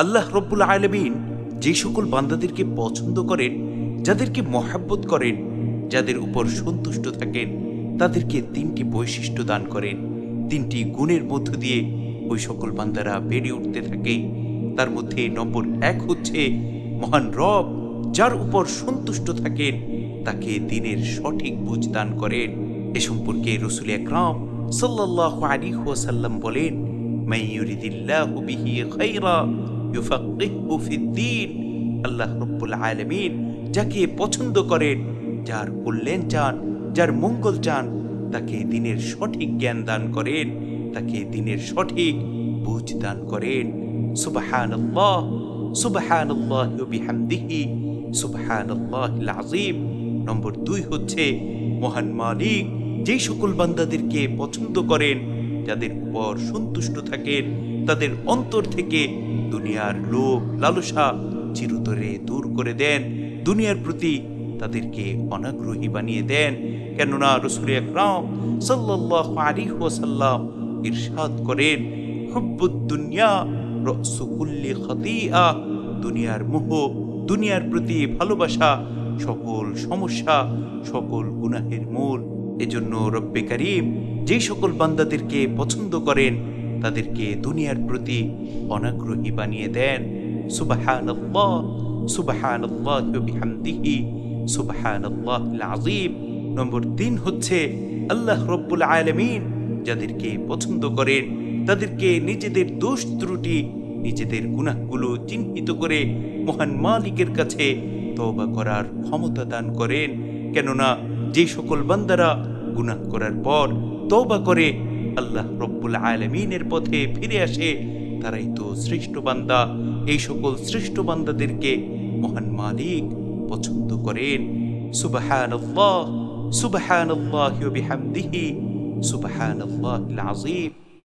আল্লাহ রব্বুল আলামিন যে সকল বান্দাদেরকে পছন্দ করেন, যাদেরকে মহাব্বত করেন, যাদের উপর সন্তুষ্ট থাকেন, তাদেরকে তিনটি বৈশিষ্ট্য দান করেন। তিনটি গুণের মধ্য দিয়ে ওই সকল বান্দারা বেড়ে উঠতে থাকে। তার মধ্যে নম্বর 1 হচ্ছে মহান রব যার উপর সন্তুষ্ট থাকেন তাকে দ্বীনের সঠিক বুঝ দান করেন। এ সম্পর্কে রাসূল আকরাম সাল্লাল্লাহু আলাইহি ওয়াসাল্লাম বলেন, মান ইউরিদিল্লাহু বিহি খায়রা ইউফাক্কিহু ফিদ্দীন। আল্লাহ রব্বুল আলামিন যাকে পছন্দ করেন, যার কল্যাণ চান, যার মঙ্গল চান, তাকে দ্বীনের সঠিক জ্ঞান দান করেন, তাকে দ্বীনের সঠিক বুঝ দান করেন। সুবহানাল্লাহ, সুবহানাল্লাহি ওয়া বিহামদিহি, সুবহানাল্লাহিল আযীম। নম্বর 2 হচ্ছে মহান মালিক যেই সকল বান্দাদেরকে পছন্দ করেন, যাদের উপর সন্তুষ্ট থাকেন, তাদের অন্তর থেকে দুনিয়ার লোভ লালসা চিরতরে দূর করে দেন, দুনিয়ার প্রতি তাদেরকে অনাগ্রহী বানিয়ে দেন। কেননা রাসূল আকরাম সাল্লাল্লাহু আলাইহি ওয়াসাল্লাম ইরশাদ করেন, হুব্বুদ দুনিয়া রাসু কুল্লি খাতিআ। দুনিয়ার মোহ, দুনিয়ার প্রতি ভালোবাসা সকল সমস্যা, সকল গুনাহের মূল। এজন্য রব্বে কারীম যেই সকল বান্দাদেরকে পছন্দ করেন তাদেরকে দুনিয়ার প্রতি অনাগ্রহী বানিয়ে দেন। সুবহানাল্লাহ, সুবহানাল্লাহি ওয়া বিহামদিহি, সুবহানাল্লাহিল আযীম। নম্বর 3 হচ্ছে আল্লাহ রব্বুল আলামিন যাদেরকে পছন্দ করেন তাদেরকে নিজেদের দোষ ত্রুটি, নিজেদের গুনাহগুলো চিহ্নিত করে মহান মালিকের কাছে তওবা করার ক্ষমতা দান করেন। কেননা যে সকল বান্দারা গুনাহ করার পর তওবা করে আল্লাহ রব্বুল আলামিনের পথে ফিরে আসে, তারাই তো শ্রেষ্ঠ বান্দা। এই সকল শ্রেষ্ঠ বান্দাদেরকে মহান মালিক পছন্দ করেন। সুবহানাল্লাহ, সুবহানাল্লাহি ওয়া বিহামদিহি, সুবহানাল্লাহিল আযীম।